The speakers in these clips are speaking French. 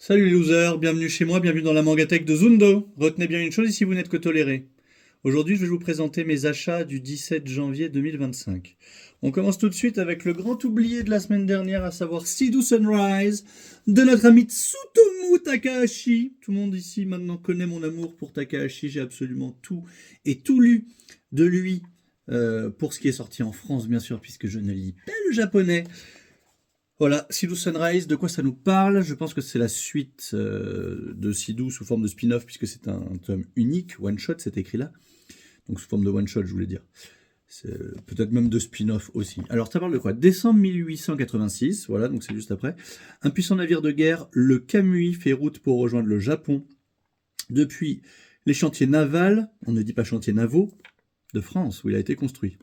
Salut les losers, bienvenue chez moi, bienvenue dans la mangatech de Zundo. Retenez bien une chose ici, vous n'êtes que tolérés. Aujourd'hui, je vais vous présenter mes achats du 17 janvier 2025. On commence tout de suite avec le grand oublié de la semaine dernière, à savoir Seedou Sunrise, de notre ami Tsutomu Takahashi. Tout le monde ici maintenant connaît mon amour pour Takahashi, j'ai absolument tout et tout lu de lui, pour ce qui est sorti en France bien sûr, puisque je ne lis pas le japonais. Voilà, Seedou Sunrise, de quoi ça nous parle? Je pense que c'est la suite de Seedou sous forme de spin-off, puisque c'est un tome unique, one-shot, c'est écrit là. Donc sous forme de one-shot, je voulais dire. C'est peut-être même de spin-off aussi. Alors ça parle de quoi? Décembre 1886, voilà, donc c'est juste après. Un puissant navire de guerre, le Kamui, fait route pour rejoindre le Japon. Depuis les chantiers navals, on ne dit pas chantiers navaux, de France, où il a été construit.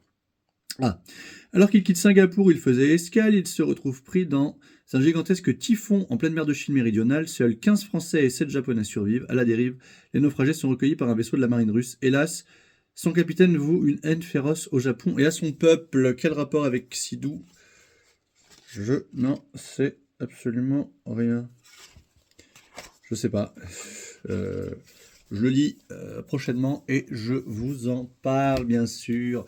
Ah, alors qu'il quitte Singapour, il faisait escale, il se retrouve pris dans un gigantesque typhon en pleine mer de Chine méridionale. Seuls 15 Français et 7 Japonais survivent. À la dérive, les naufragés sont recueillis par un vaisseau de la marine russe. Hélas, son capitaine voue une haine féroce au Japon et à son peuple. Quel rapport avec Seedou? Je n'en sais absolument rien. Je sais pas. Je le lis prochainement et je vous en parle bien sûr.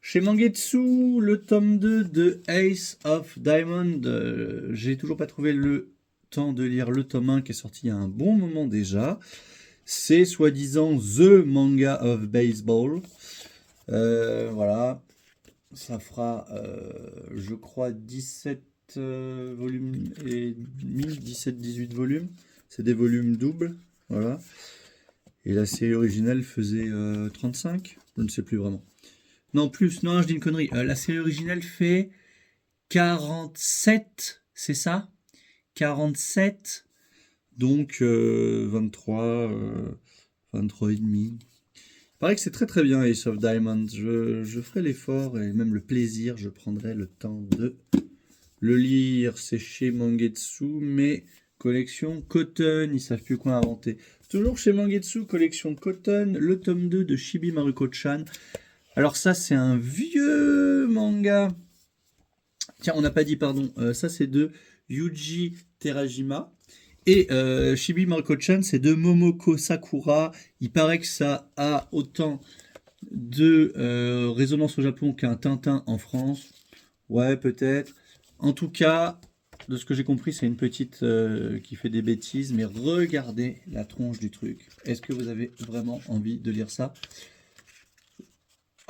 Chez Mangetsu, le tome 2 de Ace of Diamond, j'ai toujours pas trouvé le temps de lire le tome 1 qui est sorti il y a un bon moment déjà. C'est soi-disant The Manga of Baseball. Voilà, ça fera, je crois, 17 volumes et demi, 17-18 volumes. C'est des volumes doubles, voilà. Et la série originale faisait 35, je ne sais plus vraiment. Non, plus, non, je dis une connerie. La série originale fait 47, c'est ça? 47, donc 23, 23 et demi. Il paraît que c'est très très bien Ace of Diamonds. Je ferai l'effort et même le plaisir, je prendrai le temps de le lire. C'est chez Mangetsu, mais collection Cotton, ils savent plus quoi inventer. Toujours chez Mangetsu, collection Cotton, le tome 2 de Chibi Maruko-chan. Alors ça, c'est un vieux manga. Tiens, on n'a pas dit, pardon. Ça, c'est de Yuji Terajima. Et Chibi Maruko-chan, c'est de Momoko Sakura. Il paraît que ça a autant de résonance au Japon qu'un Tintin en France. Ouais, peut-être. En tout cas, de ce que j'ai compris, c'est une petite qui fait des bêtises. Mais regardez la tronche du truc. Est-ce que vous avez vraiment envie de lire ça?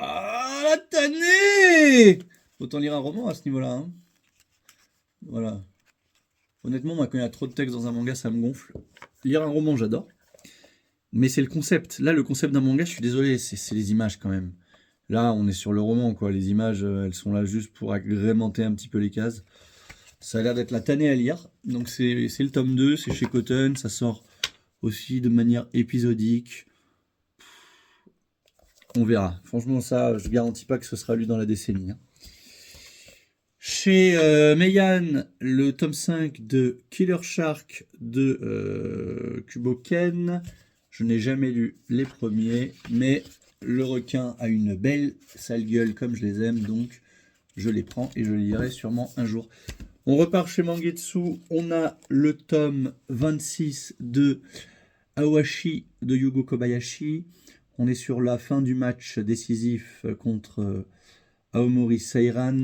Ah, la tannée! Autant lire un roman à ce niveau-là. Hein. Voilà. Honnêtement, moi, quand il y a trop de texte dans un manga, ça me gonfle. Lire un roman, j'adore. Mais c'est le concept. Là, le concept d'un manga, je suis désolé, c'est les images quand même. Là, on est sur le roman, quoi. Les images, elles sont là juste pour agrémenter un petit peu les cases. Ça a l'air d'être la tannée à lire. Donc, c'est le tome 2, c'est chez Cotton. Ça sort aussi de manière épisodique. On verra. Franchement, ça, je garantis pas que ce sera lu dans la décennie. Hein. Chez Meian, le tome 5 de Killer Shark de Kuboken. Je n'ai jamais lu les premiers, mais le requin a une belle sale gueule comme je les aime, donc je les prends et je les lirai sûrement un jour. On repart chez Mangetsu, on a le tome 26 de Awashi de Yugo Kobayashi. On est sur la fin du match décisif contre Aomori Seiran.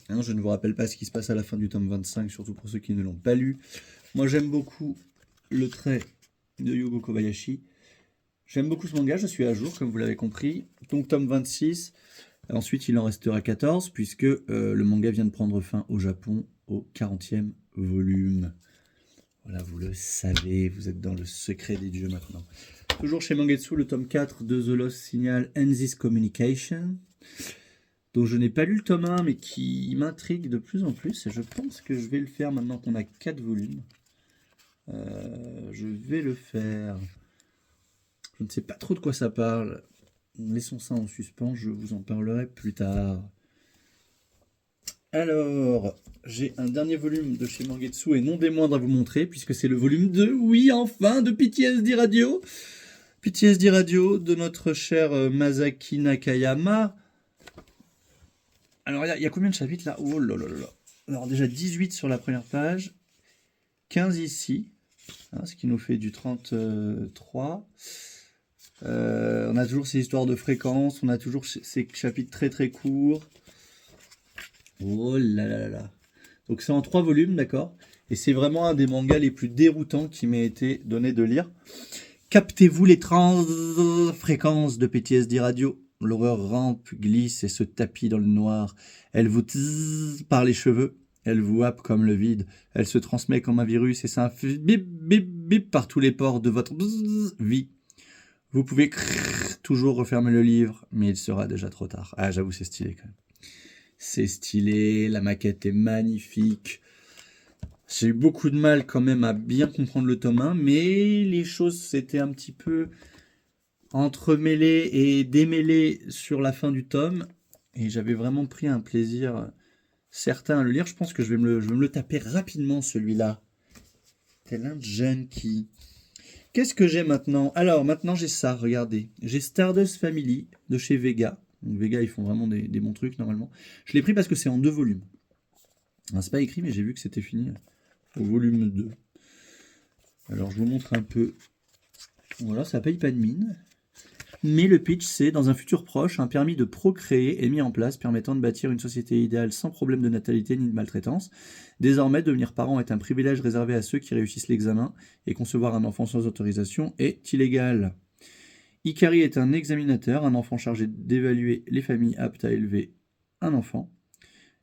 Hein, je ne vous rappelle pas ce qui se passe à la fin du tome 25, surtout pour ceux qui ne l'ont pas lu. Moi, j'aime beaucoup le trait de Yugo Kobayashi. J'aime beaucoup ce manga, je suis à jour, comme vous l'avez compris. Donc, tome 26. Ensuite, il en restera 14, puisque le manga vient de prendre fin au Japon au 40e volume. Voilà, vous le savez, vous êtes dans le secret des dieux maintenant. Toujours chez Mangetsu, le tome 4 de The Lost Signal and This Communication, dont je n'ai pas lu le tome 1, mais qui m'intrigue de plus en plus, et je pense que je vais le faire maintenant qu'on a 4 volumes. Je vais le faire. Je ne sais pas trop de quoi ça parle. Laissons ça en suspens, je vous en parlerai plus tard. Alors, j'ai un dernier volume de chez Mangetsu, et non des moindres à vous montrer, puisque c'est le volume 2, oui, enfin, de PTSD Radio. PTSD Radio de notre cher Masaki Nakayama. Alors, il y a combien de chapitres là? Oh là là là. Alors, déjà 18 sur la première page, 15 ici. Hein, ce qui nous fait du 33. On a toujours ces histoires de fréquences, on a toujours ces chapitres très très courts. Oh là là là là. Donc c'est en 3 volumes, d'accord. Et c'est vraiment un des mangas les plus déroutants qui m'ait été donné de lire. Captez-vous les fréquences de PTSD Radio. L'horreur rampe, glisse et se tapit dans le noir. Elle vous par les cheveux. Elle vous happe comme le vide. Elle se transmet comme un virus et ça bip bip bip par tous les pores de votre vie. Vous pouvez toujours refermer le livre, mais il sera déjà trop tard. Ah, j'avoue, c'est stylé quand même. C'est stylé, la maquette est magnifique. J'ai eu beaucoup de mal quand même à bien comprendre le tome 1, mais les choses s'étaient un petit peu entremêlées et démêlées sur la fin du tome. Et j'avais vraiment pris un plaisir certain à le lire. Je pense que je vais me le taper rapidement, celui-là. Tel un junkie. Qu'est-ce que j'ai maintenant? Alors, maintenant j'ai ça, regardez. J'ai Stardust Family de chez Vega. Donc, Vega, ils font vraiment des bons trucs normalement. Je l'ai pris parce que c'est en 2 volumes. Hein, c'est pas écrit, mais j'ai vu que c'était fini au volume 2. Alors, je vous montre un peu. Voilà, ça paye pas de mine. Mais le pitch, c'est dans un futur proche, un permis de procréer est mis en place permettant de bâtir une société idéale sans problème de natalité ni de maltraitance. Désormais, devenir parent est un privilège réservé à ceux qui réussissent l'examen et concevoir un enfant sans autorisation est illégal. Ikari est un examinateur, un enfant chargé d'évaluer les familles aptes à élever un enfant.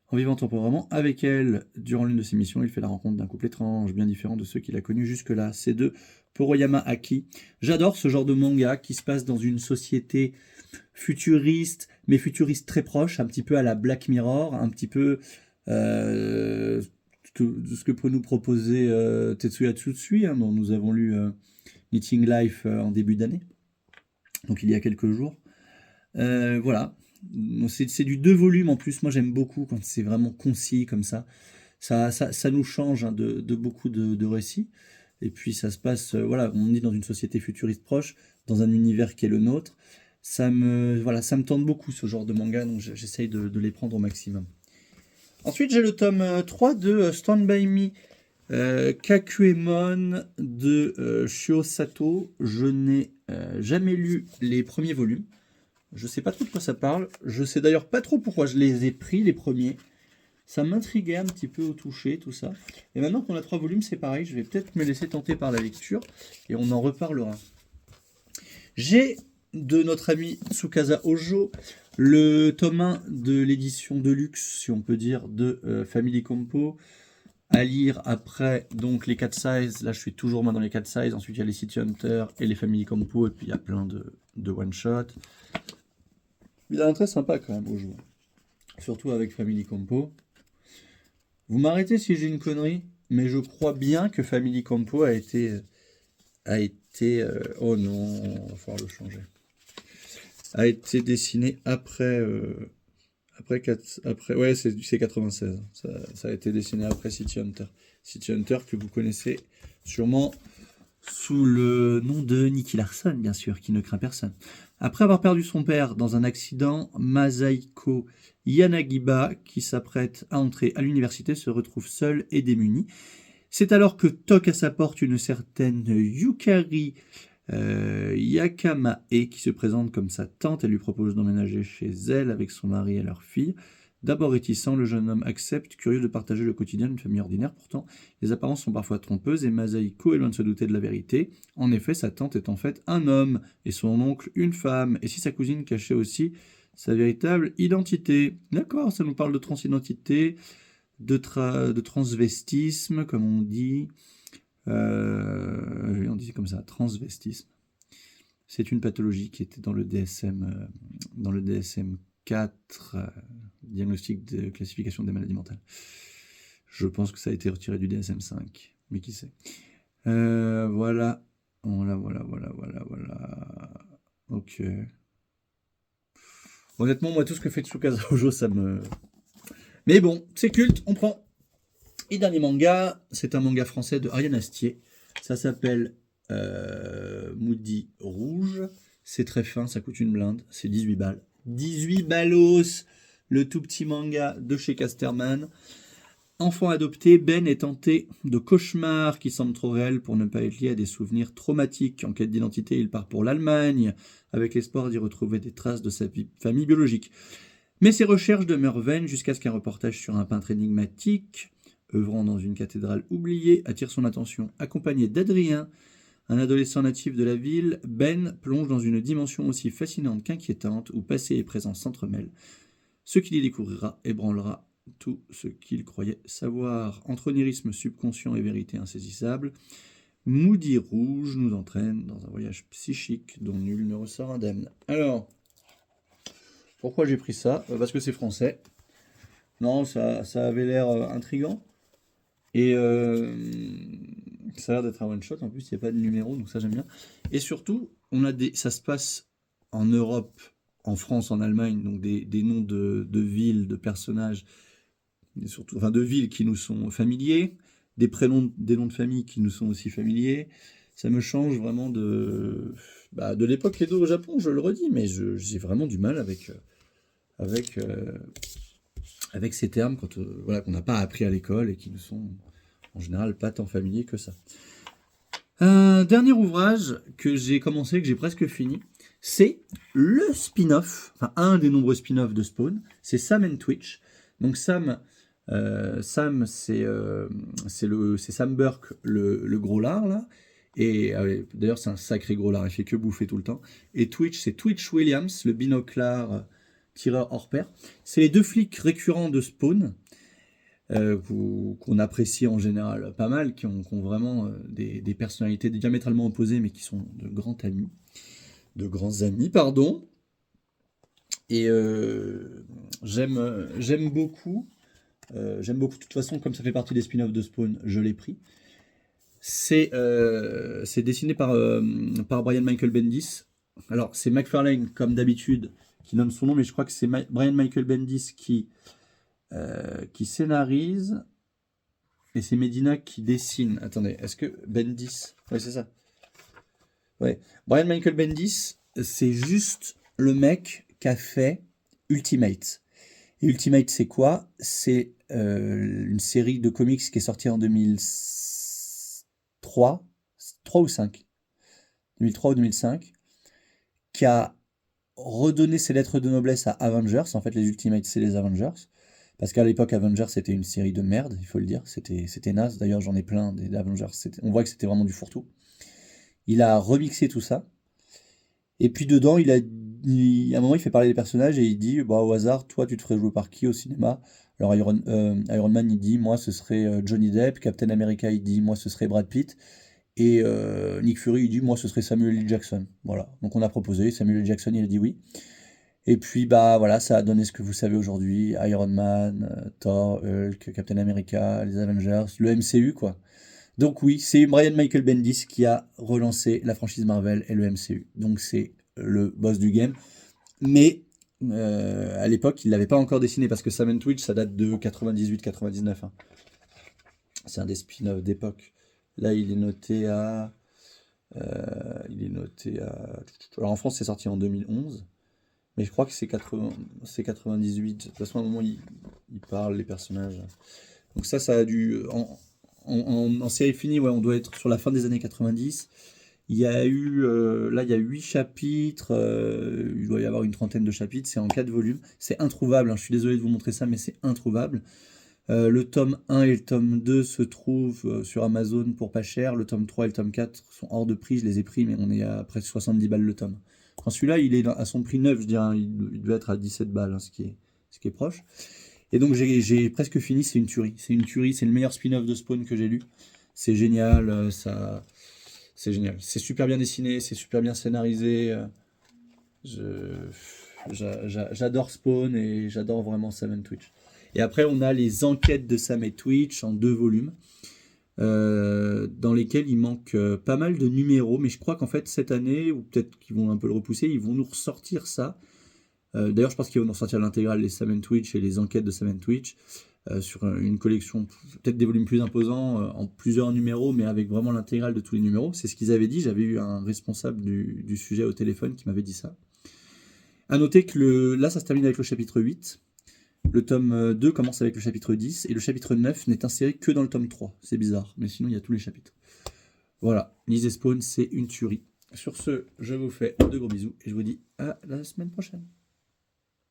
En vivant temporairement avec elle durant l'une de ses missions, il fait la rencontre d'un couple étrange, bien différent de ceux qu'il a connus jusque-là. C'est de Poroyama Aki. J'adore ce genre de manga qui se passe dans une société futuriste, mais futuriste très proche, un petit peu à la Black Mirror, un petit peu de ce que peut nous proposer Tetsuya Tsutsui, hein, dont nous avons lu Knitting Life en début d'année, donc il y a quelques jours. Voilà. C'est du 2 volumes en plus. Moi j'aime beaucoup quand c'est vraiment concis comme ça. Ça nous change hein, de beaucoup de récits. Et puis ça se passe, voilà, on dit dans une société futuriste proche, dans un univers qui est le nôtre. Ça me tente beaucoup ce genre de manga, donc j'essaye de les prendre au maximum. Ensuite j'ai le tome 3 de Stand By Me, Kakuemon de Shio Sato. Je n'ai jamais lu les premiers volumes. Je sais pas trop de quoi ça parle. Je sais d'ailleurs pas trop pourquoi je les ai pris, les premiers. Ça m'intriguait un petit peu au toucher, tout ça. Et maintenant qu'on a 3 volumes, c'est pareil. Je vais peut-être me laisser tenter par la lecture. Et on en reparlera. J'ai de notre ami Tsukasa Ojo le tome 1 de l'édition de luxe, si on peut dire, de Family Compo. À lire après donc les 4 sizes. Là, je suis toujours moi dans les 4 sizes. Ensuite, il y a les City Hunter et les Family Compo. Et puis, il y a plein de one-shot. Il a un très sympa quand même au jeu. Surtout avec Family Compo. Vous m'arrêtez si j'ai une connerie, mais je crois bien que Family Compo a été oh non, on va falloir le changer. A été dessiné après ouais, c'est 96. Ça a été dessiné après City Hunter. City Hunter que vous connaissez sûrement sous le nom de Nicky Larson, bien sûr, qui ne craint personne. Après avoir perdu son père dans un accident, Masaiko Yanagiba, qui s'apprête à entrer à l'université, se retrouve seule et démunie. C'est alors que toque à sa porte une certaine Yukari Yakamae, qui se présente comme sa tante. Elle lui propose d'emménager chez elle avec son mari et leur fille. D'abord réticent, le jeune homme accepte, curieux de partager le quotidien d'une famille ordinaire. Pourtant, les apparences sont parfois trompeuses et Masaiko est loin de se douter de la vérité. En effet, sa tante est en fait un homme et son oncle une femme. Et si sa cousine cachait aussi sa véritable identité? D'accord, ça nous parle de transidentité, de transvestisme, comme on dit. On dit comme ça, transvestisme. C'est une pathologie qui était dans le DSM 4, diagnostic de classification des maladies mentales. Je pense que ça a été retiré du DSM 5, mais qui sait. Voilà. Ok. Honnêtement, moi, tout ce que fait Tsukasa Ojo, ça me... Mais bon, c'est culte, on prend. Et dernier manga, c'est un manga français de Ariane Astier. Ça s'appelle Moody Rouge. C'est très fin, ça coûte une blinde. C'est 18 balles. 18 ballos, le tout petit manga de chez Casterman. Enfant adopté, Ben est tenté de cauchemars qui semblent trop réels pour ne pas être liés à des souvenirs traumatiques. En quête d'identité, il part pour l'Allemagne, avec l'espoir d'y retrouver des traces de sa famille biologique. Mais ses recherches demeurent vaines jusqu'à ce qu'un reportage sur un peintre énigmatique, œuvrant dans une cathédrale oubliée, attire son attention. Accompagné d'Adrien, un adolescent natif de la ville, Ben plonge dans une dimension aussi fascinante qu'inquiétante, où passé et présent s'entremêlent. Ce qu'il y découvrira ébranlera tout ce qu'il croyait savoir. Entre onirisme subconscient et vérité insaisissable, Moody Rouge nous entraîne dans un voyage psychique dont nul ne ressort indemne. Alors, pourquoi j'ai pris ça? Parce que c'est français. Non, ça avait l'air intriguant. Et ça a l'air d'être un one-shot. En plus, il n'y a pas de numéro, donc ça j'aime bien. Et surtout, ça se passe en Europe, en France, en Allemagne, donc des noms de villes, de personnages, et surtout, enfin de villes qui nous sont familiers, des prénoms, des noms de famille qui nous sont aussi familiers. Ça me change vraiment de l'époque Edo au Japon, je le redis, mais j'ai vraiment du mal avec, avec ces termes voilà, qu'on n'a pas appris à l'école et qui nous sont en général pas tant familiers que ça. Un dernier ouvrage que j'ai commencé, que j'ai presque fini, c'est le spin-off, enfin un des nombreux spin-offs de Spawn, c'est Sam and Twitch. Donc Sam, c'est Sam Burke, le gros lard là. Et d'ailleurs c'est un sacré gros lard, il fait que bouffer tout le temps. Et Twitch, c'est Twitch Williams, le binoclard tireur hors pair. C'est les deux flics récurrents de Spawn. Qu'on apprécie en général pas mal, qui ont vraiment des personnalités diamétralement opposées, mais qui sont de grands amis, pardon. Et j'aime beaucoup. De toute façon, comme ça fait partie des spin-offs de Spawn, je l'ai pris. C'est dessiné par Brian Michael Bendis. Alors, c'est McFarlane, comme d'habitude, qui nomme son nom, mais je crois que c'est Brian Michael Bendis qui scénarise, et c'est Medina qui dessine. Attendez, est-ce que Bendis... Ouais, c'est ça. Ouais. Brian Michael Bendis, c'est juste le mec qui a fait Ultimate. Et Ultimate, c'est quoi? C'est une série de comics qui est sortie en 2003 ou 5. 2003 ou 2005, qui a redonné ses lettres de noblesse à Avengers. En fait, les Ultimates, c'est les Avengers. Parce qu'à l'époque, Avengers, c'était une série de merde, il faut le dire. C'était naze. D'ailleurs, j'en ai plein des Avengers. On voit que c'était vraiment du fourre-tout. Il a remixé tout ça. Et puis dedans, à un moment, il fait parler des personnages et il dit, au hasard, toi, tu te ferais jouer par qui au cinéma? Alors Iron Man, il dit, moi, ce serait Johnny Depp. Captain America, il dit, moi, ce serait Brad Pitt. Et Nick Fury, il dit, moi, ce serait Samuel L. Jackson. Voilà. Donc on a proposé. Samuel L. Jackson, il a dit oui. Et puis voilà, ça a donné ce que vous savez aujourd'hui, Iron Man, Thor, Hulk, Captain America, les Avengers, le MCU quoi. Donc oui, c'est Brian Michael Bendis qui a relancé la franchise Marvel et le MCU. Donc c'est le boss du game. Mais à l'époque, il l'avait pas encore dessiné parce que Sam and Twitch, ça date de 98-99. Hein. C'est un des spin-offs d'époque. Là, il est noté à... Alors en France, c'est sorti en 2011. Mais je crois que c'est 98. De toute façon, à un moment, il parle, les personnages. Donc ça a dû... En série finie, ouais, on doit être sur la fin des années 90. Il y a eu... là, il y a 8 chapitres. Il doit y avoir une trentaine de chapitres. C'est en 4 volumes. C'est introuvable. Hein, je suis désolé de vous montrer ça, mais c'est introuvable. Le tome 1 et le tome 2 se trouvent sur Amazon pour pas cher. Le tome 3 et le tome 4 sont hors de prix. Je les ai pris, mais on est à presque 70 balles le tome. Quand celui-là, il est à son prix neuf, je dirais, il doit être à 17 balles, hein, ce qui est proche. Et donc j'ai presque fini, c'est une tuerie. C'est le meilleur spin-off de Spawn que j'ai lu. C'est génial, c'est génial. C'est super bien dessiné, c'est super bien scénarisé. J'adore Spawn et j'adore vraiment Sam and Twitch. Et après, on a les enquêtes de Sam et Twitch en 2 volumes. Dans lesquels il manque pas mal de numéros, mais je crois qu'en fait cette année, ou peut-être qu'ils vont un peu le repousser, ils vont nous ressortir ça. D'ailleurs, je pense qu'ils vont nous ressortir l'intégrale, les Sam and Twitch et les enquêtes de Sam and Twitch, sur une collection, peut-être des volumes plus imposants, en plusieurs numéros, mais avec vraiment l'intégrale de tous les numéros. C'est ce qu'ils avaient dit, j'avais eu un responsable du sujet au téléphone qui m'avait dit ça. À noter que là, ça se termine avec le chapitre 8. Le tome 2 commence avec le chapitre 10 et le chapitre 9 n'est inséré que dans le tome 3. C'est bizarre, mais sinon il y a tous les chapitres. Voilà, Lise et Spawn, c'est une tuerie. Sur ce, je vous fais de gros bisous et je vous dis à la semaine prochaine.